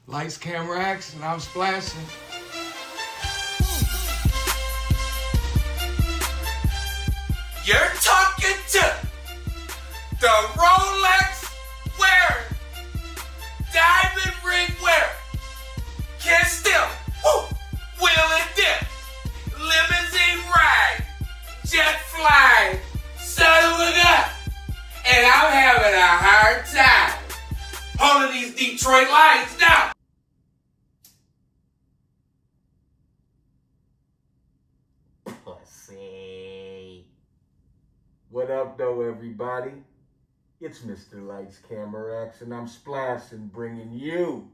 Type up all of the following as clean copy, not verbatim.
Lights, camera, action, I'm splashing. You're talking to the Rolex wearer, diamond ring wearer, kiss them, wheel and dip, limousine ride, jet flying, son of a gun, and I'm having a hard time holding these Detroit Lions down. Pussy. What up, Doe Everybody? It's Mr. Lights, Camera, Action. I'm splashing, bringing you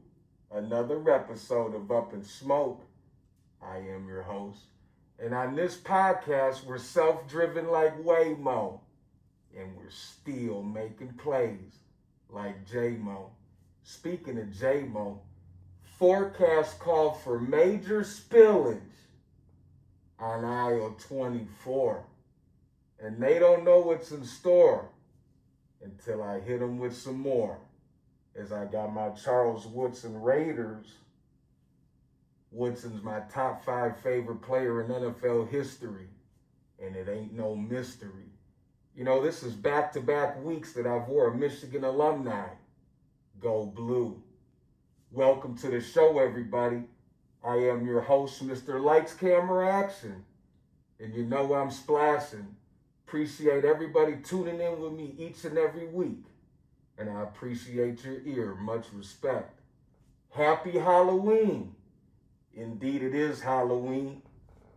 another episode of Up in Smoke. I am your host. And on this podcast, we're self-driven like Waymo. And we're still making plays like J-Mo. Speaking of J-Mo, forecasts call for major spillage on aisle 24. And they don't know what's in store until I hit them with some more. As I got my Charles Woodson Raiders. Woodson's my top 5 favorite player in NFL history. And it ain't no mystery. You know, this is back-to-back weeks that I've wore a Michigan alumni. Go Blue. Welcome to the show, everybody. I am your host, Mr. Lights, Camera, Action. And you know I'm splashing. Appreciate everybody tuning in with me each and every week. And I appreciate your ear. Much respect. Happy Halloween. Indeed, it is Halloween.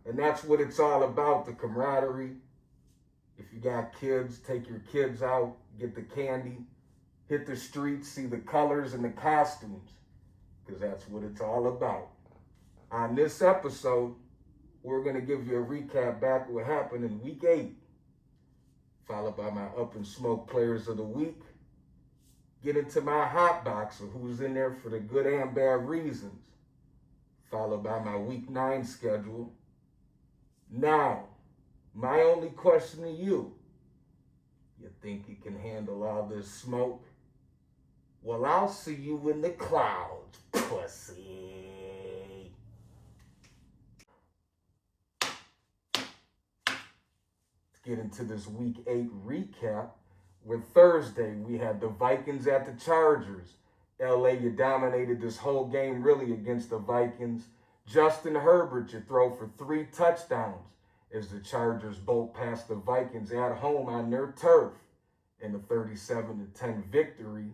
And that's what it's all about, the camaraderie. If you got kids, take your kids out, get the candy, hit the streets, see the colors and the costumes, because that's what it's all about. On this episode, we're going to give you a recap back of what happened in Week 8, followed by my Up in Smoke Players of the Week, get into my hot box of who's in there for the good and bad reasons, followed by my Week 9 schedule. Now, my only question to you think you can handle all this smoke? Well, I'll see you in the clouds, pussy. Let's get into this Week 8 recap. With Thursday, we had the Vikings at the Chargers. LA, you dominated this whole game really against the Vikings. Justin Herbert, you throw for 3 touchdowns as the Chargers bolt past the Vikings at home on their turf in a 37-10 victory.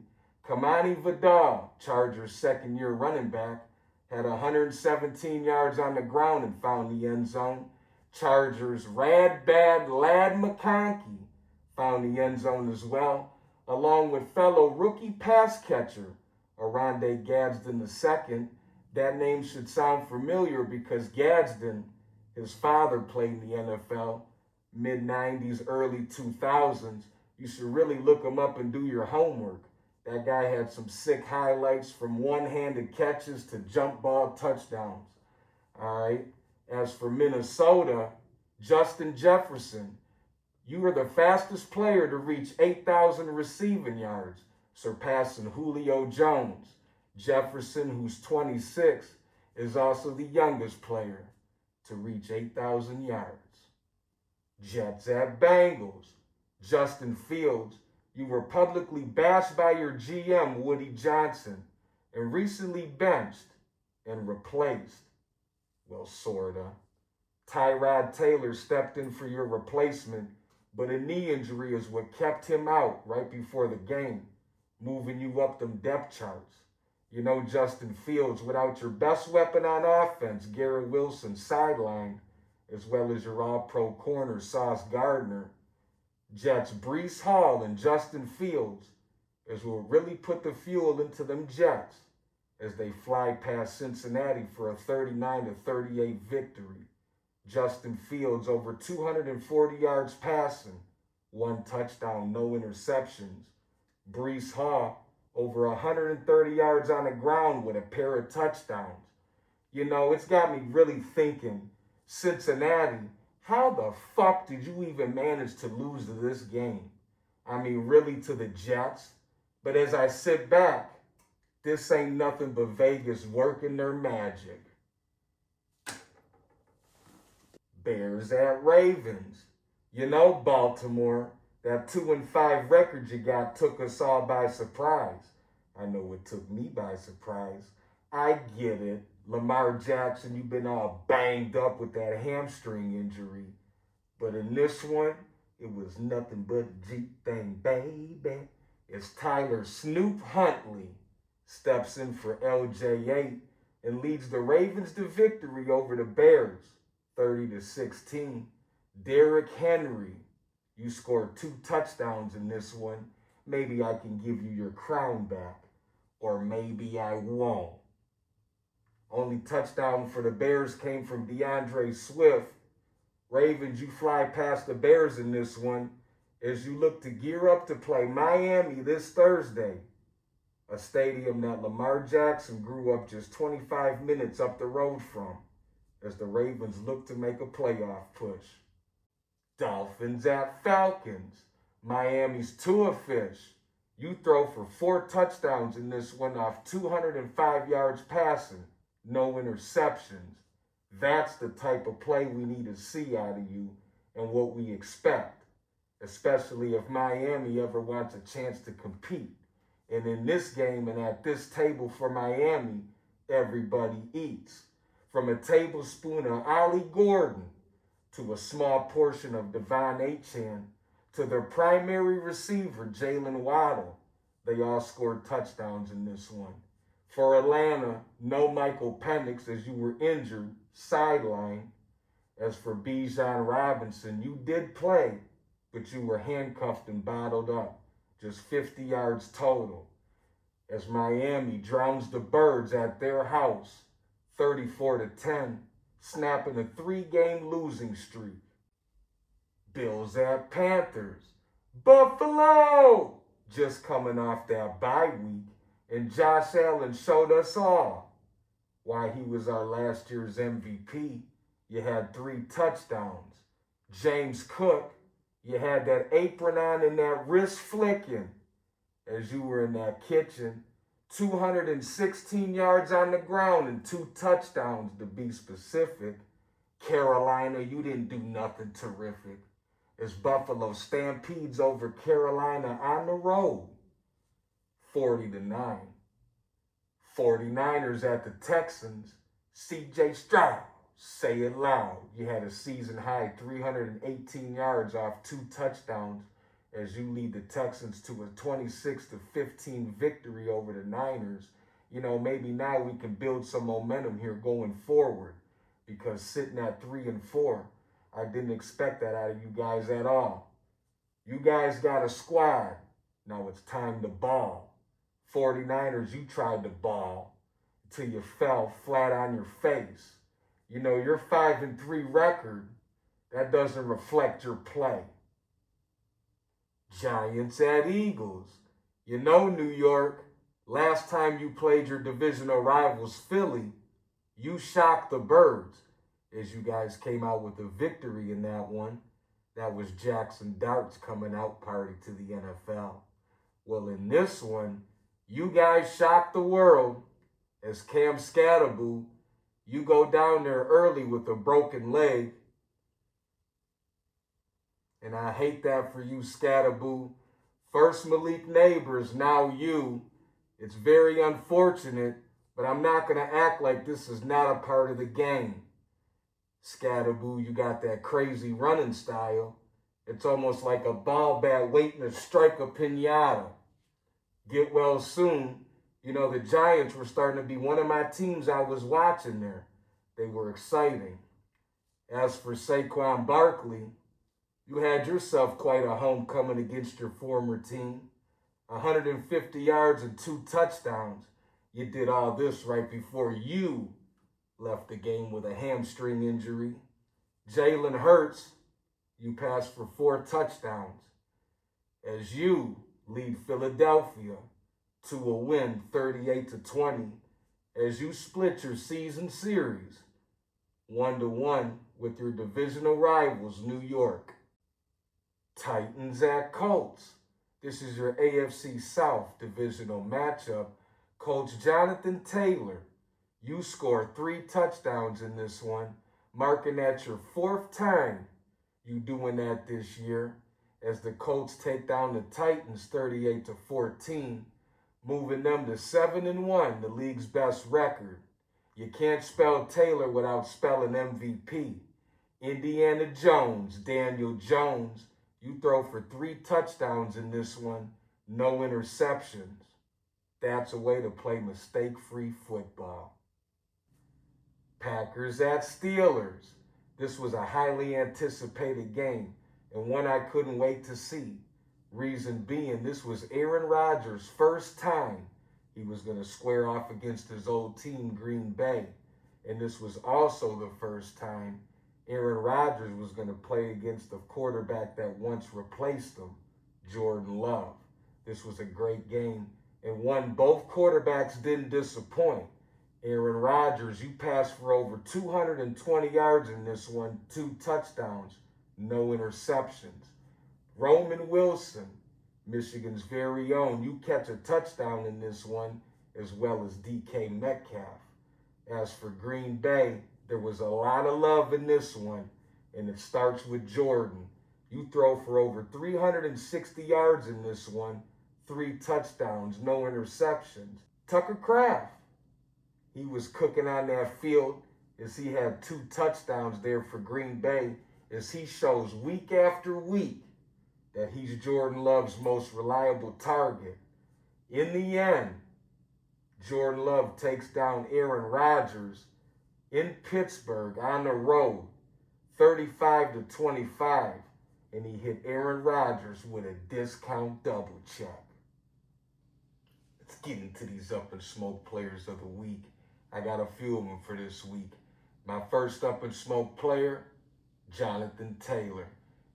Kamani Vidal, Chargers' second-year running back, had 117 yards on the ground and found the end zone. Chargers' Rad Bad Lad McConkey found the end zone as well, along with fellow rookie pass catcher Oronde Gadsden II. That name should sound familiar because Gadsden, his father, played in the NFL, mid-90s, early 2000s. You should really look him up and do your homework. That guy had some sick highlights from one-handed catches to jump ball touchdowns. All right. As for Minnesota, Justin Jefferson, you were the fastest player to reach 8,000 receiving yards, surpassing Julio Jones. Jefferson, who's 26, is also the youngest player to reach 8,000 yards. Jets at Bengals. Justin Fields, you were publicly bashed by your GM, Woody Johnson, and recently benched and replaced. Well, sorta. Tyrod Taylor stepped in for your replacement, but a knee injury is what kept him out right before the game, moving you up them depth charts. You know, Justin Fields, without your best weapon on offense, Garrett Wilson, sidelined, as well as your all-pro corner, Sauce Gardner. Jets Breece Hall and Justin Fields is will really put the fuel into them Jets as they fly past Cincinnati for a 39-38 victory. Justin Fields over 240 yards passing, 1 touchdown, no interceptions. Breece Hall over 130 yards on the ground with a pair of touchdowns. You know, it's got me really thinking, Cincinnati, how the fuck did you even manage to lose this game? I mean, really, to the Jets? But as I sit back, This ain't nothing but Vegas working their magic. Bears at Ravens. You know, Baltimore, that 2-5 record you got took us all by surprise. I know it took me by surprise. I get it. Lamar Jackson, you've been all banged up with that hamstring injury. But in this one, it was nothing but Jeep thing, baby. As Tyler Snoop Huntley steps in for LJ8 and leads the Ravens to victory over the Bears, 30-16. Derrick Henry, you scored 2 touchdowns in this one. Maybe I can give you your crown back, or maybe I won't. Only touchdown for the Bears came from DeAndre Swift. Ravens, you fly past the Bears in this one as you look to gear up to play Miami this Thursday, a stadium that Lamar Jackson grew up just 25 minutes up the road from, as the Ravens look to make a playoff push. Dolphins at Falcons. Miami's Tua Fish. You throw for 4 touchdowns in this one off 205 yards passing, no interceptions. That's the type of play we need to see out of you and what we expect, especially if Miami ever wants a chance to compete. And in this game and at this table for Miami, everybody eats. From a tablespoon of Ollie Gordon to a small portion of Devon Achane to their primary receiver, Jalen Waddle, they all scored touchdowns in this one. For Atlanta, no Michael Penix as you were injured, sidelined. As for Bijan Robinson, you did play, but you were handcuffed and bottled up. Just 50 yards total. As Miami drowns the Birds at their house, 34-10, snapping a 3-game losing streak. Bills at Panthers. Buffalo! Just coming off that bye week, and Josh Allen showed us all why he was our last year's MVP. You had 3 touchdowns. James Cook, you had that apron on and that wrist flicking as you were in that kitchen. 216 yards on the ground and 2 touchdowns to be specific. Carolina, you didn't do nothing terrific as Buffalo stampedes over Carolina on the road, 40-9. 49ers at the Texans. C.J. Stroud, say it loud. You had a season-high 318 yards off 2 touchdowns as you lead the Texans to a 26-15 victory over the Niners. You know, maybe now we can build some momentum here going forward, because sitting at 3-4, I didn't expect that out of you guys at all. You guys got a squad. Now it's time to ball. 49ers, you tried to ball until you fell flat on your face. You know, your 5-3 record, that doesn't reflect your play. Giants at Eagles. You know, New York, last time you played your divisional rivals, Philly, you shocked the Birds as you guys came out with a victory in that one. That was Jackson Dart's coming out party to the NFL. Well, in this one, you guys shocked the world as Cam Scatterboo, you go down there early with a broken leg. And I hate that for you, Scatterboo. First Malik Neighbors, now you. It's very unfortunate, but I'm not going to act like this is not a part of the game. Scatterboo, you got that crazy running style. It's almost like a ball bat waiting to strike a piñata. Get well soon. You know, the Giants were starting to be one of my teams I was watching there. They were exciting. As for Saquan Barkley, you had yourself quite a homecoming against your former team. 150 yards and 2 touchdowns. You did all this right before you left the game with a hamstring injury. Jalen Hurts, you passed for 4 touchdowns as you lead Philadelphia to a win 38-20 as you split your season series 1-1 with your divisional rivals, New York. Titans at Colts. This is your AFC South divisional matchup. Coach Jonathan Taylor, you scored 3 touchdowns in this one, marking that your 4th time you doing that this year as the Colts take down the Titans 38-14, moving them to 7-1, the league's best record. You can't spell Taylor without spelling MVP. Indiana Jones, Daniel Jones, you throw for 3 touchdowns in this one, no interceptions. That's a way to play mistake-free football. Packers at Steelers. This was a highly anticipated game and one I couldn't wait to see. Reason being, this was Aaron Rodgers' first time he was going to square off against his old team, Green Bay. And this was also the first time Aaron Rodgers was going to play against the quarterback that once replaced him, Jordan Love. This was a great game and one both quarterbacks didn't disappoint. Aaron Rodgers, you passed for over 220 yards in this one, 2 touchdowns, no interceptions. Roman Wilson, Michigan's very own, you catch a touchdown in this one, as well as DK Metcalf. As for Green Bay, there was a lot of love in this one, and it starts with Jordan. You throw for over 360 yards in this one, 3 touchdowns, no interceptions. Tucker Kraft, he was cooking on that field as he had 2 touchdowns there for Green Bay, as he shows week after week that he's Jordan Love's most reliable target. In the end, Jordan Love takes down Aaron Rodgers in Pittsburgh on the road, 35-25, and he hit Aaron Rodgers with a discount double check. Let's get into these Up and Smoke players of the week. I got a few of them for this week. My first Up and Smoke player, Jonathan Taylor.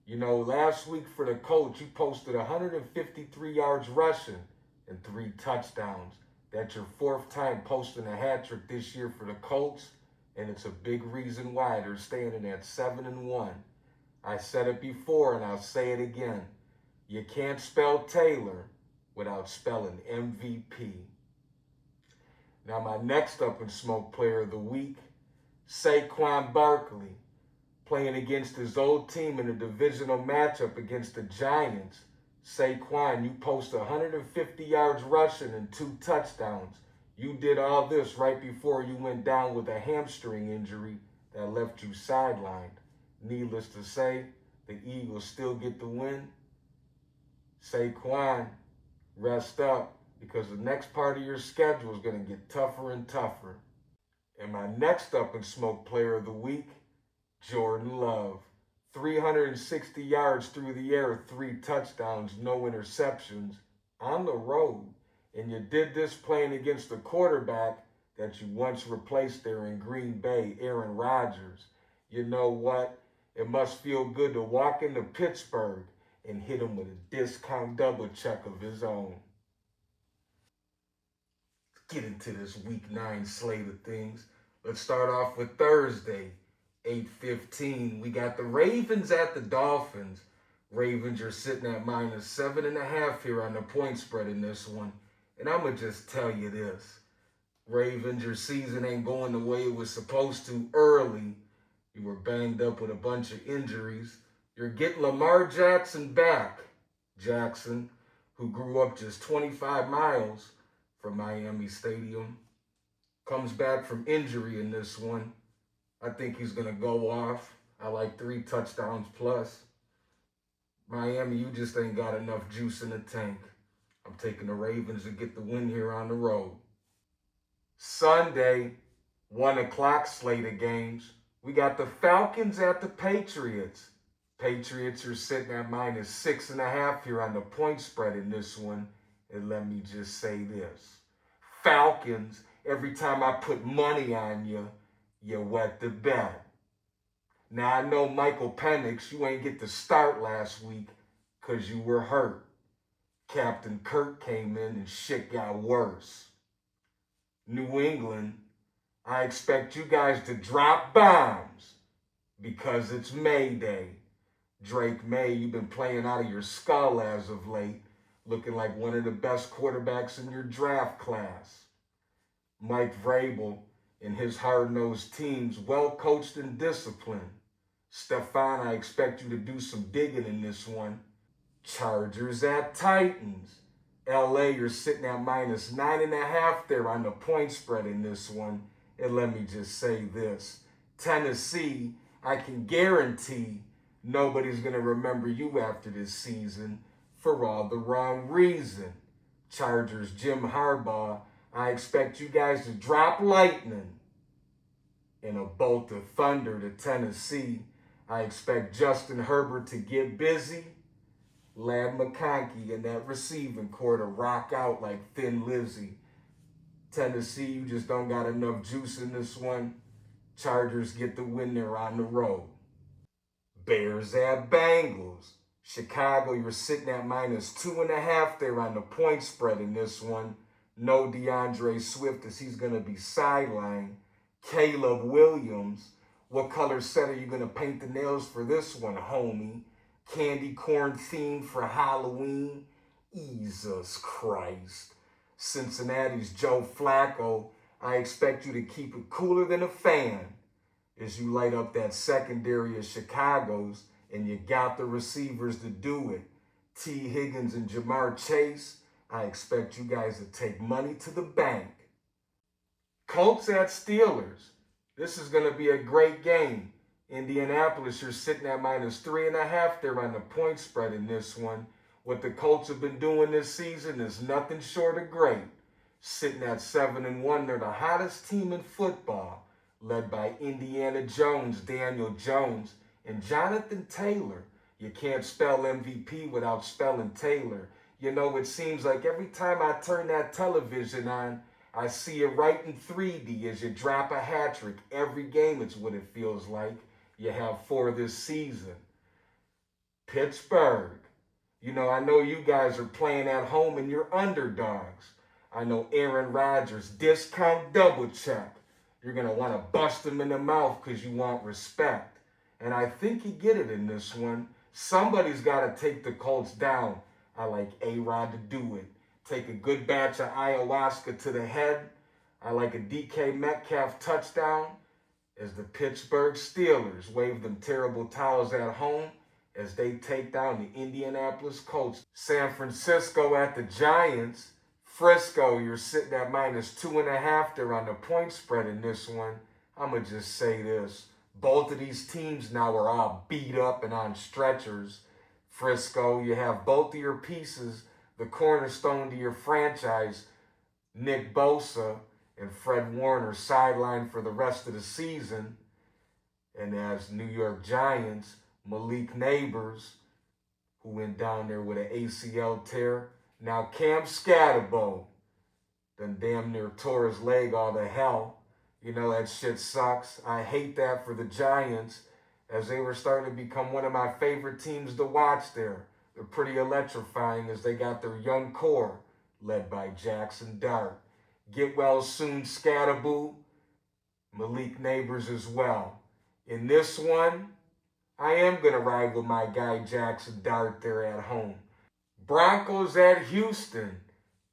You know, last week for the Colts, you posted 153 yards rushing and 3 touchdowns. That's your 4th time posting a hat trick this year for the Colts, and it's a big reason why they're standing at 7-1. I said it before, and I'll say it again. You can't spell Taylor without spelling MVP. Now, my next Up and Smoke player of the week, Saquan Barkley, playing against his old team in a divisional matchup against the Giants. Saquon, you post 150 yards rushing and 2 touchdowns. You did all this right before you went down with a hamstring injury that left you sidelined. Needless to say, the Eagles still get the win. Saquon, rest up, because the next part of your schedule is going to get tougher and tougher. And my next Up and Smoke player of the week, Jordan Love. 360 yards through the air, 3 touchdowns, no interceptions, on the road. And you did this playing against the quarterback that you once replaced there in Green Bay, Aaron Rodgers. You know what? It must feel good to walk into Pittsburgh and hit him with a discount double check of his own. Let's get into this Week 9 slate of things. Let's start off with Thursday, 8:15. We got the Ravens at the Dolphins. Ravens are sitting at -7.5 here on the point spread in this one. And I'm going to just tell you this. Ravens, your season ain't going the way it was supposed to early. You were banged up with a bunch of injuries. You're getting Lamar Jackson back. Jackson, who grew up just 25 miles from Miami Stadium, comes back from injury in this one. I think he's going to go off. I like 3 touchdowns plus. Miami, you just ain't got enough juice in the tank. I'm taking the Ravens to get the win here on the road. Sunday, 1 o'clock slate of games. We got the Falcons at the Patriots. Patriots are sitting at -6.5 here on the point spread in this one. And let me just say this. Falcons, every time I put money on you, you wet the bed. Now, I know Michael Penix, you ain't get to start last week because you were hurt. Captain Kirk came in and shit got worse. New England, I expect you guys to drop bombs because it's May Day. Drake May, you've been playing out of your skull as of late, looking like one of the best quarterbacks in your draft class. Mike Vrabel and his hard-nosed teams, well-coached and disciplined. Stefan, I expect you to do some digging in this one. Chargers at Titans. LA, you're sitting at -9.5 there on the point spread in this one. And let me just say this. Tennessee, I can guarantee nobody's going to remember you after this season for all the wrong reason. Chargers, Jim Harbaugh, I expect you guys to drop lightning in a bolt of thunder to Tennessee. I expect Justin Herbert to get busy. Lad McConkey and that receiving core to rock out like Thin Lizzy. Tennessee, you just don't got enough juice in this one. Chargers get the win there on the road. Bears at Bengals. Chicago, you're sitting at -2.5 there on the point spread in this one. No DeAndre Swift as he's going to be sidelined. Caleb Williams. What color set are you going to paint the nails for this one, homie? Candy corn theme for Halloween? Jesus Christ. Cincinnati's Joe Flacco. I expect you to keep it cooler than a fan as you light up that secondary of Chicago's, and you got the receivers to do it. T. Higgins and Jamar Chase. I expect you guys to take money to the bank. Colts at Steelers. This is going to be a great game. Indianapolis, you're sitting at -3.5 there on the point spread in this one. What the Colts have been doing this season is nothing short of great. Sitting at 7-1, they're the hottest team in football, led by Indiana Jones, Daniel Jones, and Jonathan Taylor. You can't spell MVP without spelling Taylor. You know, it seems like every time I turn that television on, I see it right in 3D as you drop a hat trick. Every game, it's what it feels like. You have 4 this season. Pittsburgh. You know, I know you guys are playing at home and you're underdogs. I know Aaron Rodgers, discount double check. You're going to want to bust him in the mouth because you want respect. And I think you get it in this one. Somebody's got to take the Colts down. I like A-Rod to do it. Take a good batch of ayahuasca to the head. I like a DK Metcalf touchdown as the Pittsburgh Steelers wave them terrible towels at home as they take down the Indianapolis Colts. San Francisco at the Giants. Frisco, you're sitting at -2.5 there on the point spread in this one. I'm going to just say this. Both of these teams now are all beat up and on stretchers. Frisco, you have both of your pieces, the cornerstone to your franchise, Nick Bosa and Fred Warner, sidelined for the rest of the season. And as New York Giants, Malik Neighbors, who went down there with an ACL tear. Now Cam Scatterbo done damn near tore his leg all to hell. You know, that shit sucks. I hate that for the Giants as they were starting to become one of my favorite teams to watch there. They're pretty electrifying as they got their young core led by Jackson Dart. Get well soon, Scatterboo. Malik Neighbors as well. In this one, I am going to ride with my guy Jackson Dart there at home. Broncos at Houston.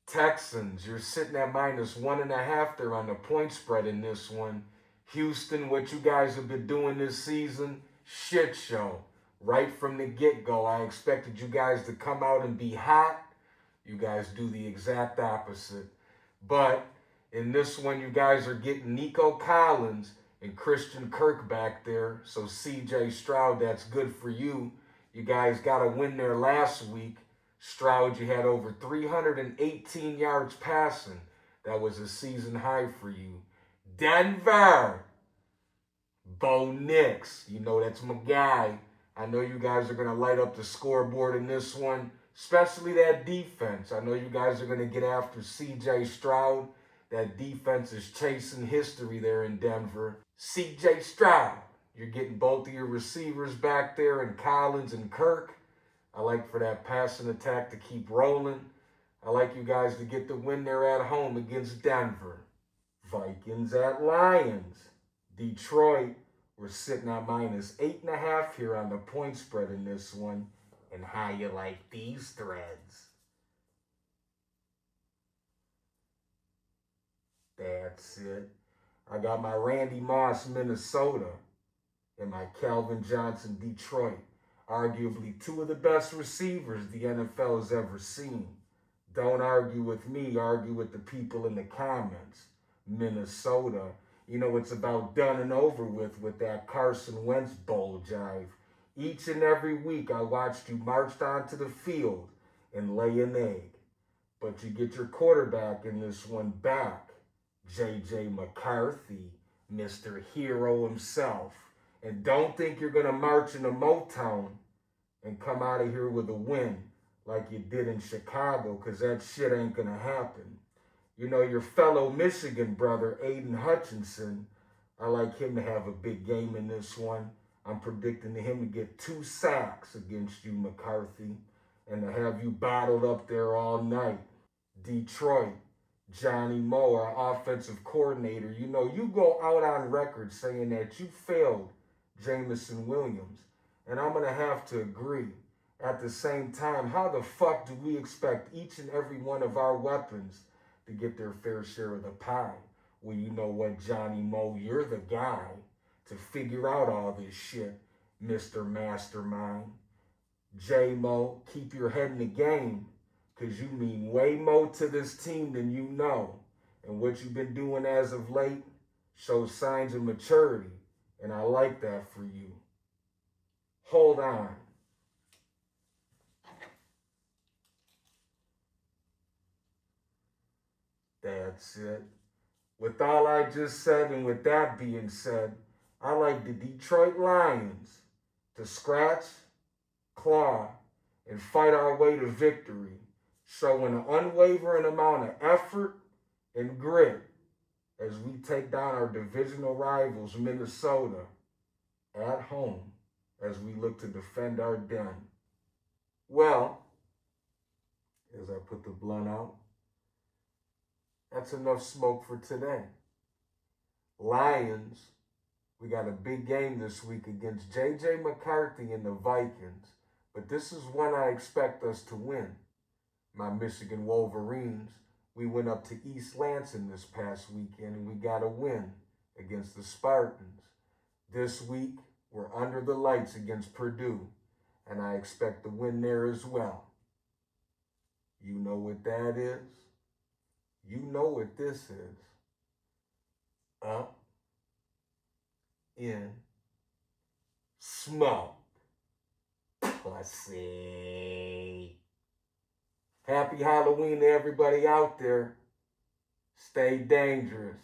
Texans, you're sitting at -1.5 there on the point spread in this one. Houston, what you guys have been doing this season, shit show. Right from the get-go, I expected you guys to come out and be hot. You guys do the exact opposite. But in this one, you guys are getting Nico Collins and Christian Kirk back there. So CJ Stroud, that's good for you. You guys got a win there last week. Stroud, you had over 318 yards passing. That was a season high for you. Denver. Bo Nix. You know, that's my guy. I know you guys are going to light up the scoreboard in this one, especially that defense. I know you guys are going to get after CJ Stroud. That defense is chasing history there in Denver. CJ Stroud. You're getting both of your receivers back there in Collins and Kirk. I like for that passing attack to keep rolling. I like you guys to get the win there at home against Denver. Vikings at Lions. Detroit, we're sitting at -8.5 here on the point spread in this one. And how you like these threads? That's it. I got my Randy Moss, Minnesota, and my Calvin Johnson, Detroit. Arguably two of the best receivers the NFL has ever seen. Don't argue with me, argue with the people in the comments. Minnesota, it's about done and over with that Carson Wentz bowl jive. Each and every week I watched you march onto the field and lay an egg. But you get your quarterback in this one back, J.J. McCarthy, Mr. Hero himself. And don't think you're going to march into Motown and come out of here with a win like you did in Chicago, because that shit ain't going to happen. Your fellow Michigan brother, Aiden Hutchinson, I like him to have a big game in this one. I'm predicting him to get 2 sacks against you, McCarthy, and to have you bottled up there all night. Detroit, Johnny Moe, our offensive coordinator, you go out on record saying that you failed Jameson Williams, and I'm going to have to agree. At the same time, how the fuck do we expect each and every one of our weapons to get their fair share of the pie? Well, you know what, Johnny Moe, you're the guy to figure out all this shit, Mr. Mastermind. J-Mo, keep your head in the game, because you mean way more to this team than you know. And what you've been doing as of late shows signs of maturity, and I like that for you. Hold on. That's it. With all I just said, and with that being said, I like the Detroit Lions to scratch, claw, and fight our way to victory, showing an unwavering amount of effort and grit as we take down our divisional rivals, Minnesota, at home as we look to defend our den. Well, as I put the blunt out, that's enough smoke for today. Lions, we got a big game this week against J.J. McCarthy and the Vikings, but this is one I expect us to win. My Michigan Wolverines, we went up to East Lansing this past weekend and we got a win against the Spartans. This week, we're under the lights against Purdue, and I expect to win there as well. You know what that is? You know what this is. Up in smoke. Pussy. Happy Halloween to everybody out there. Stay dangerous.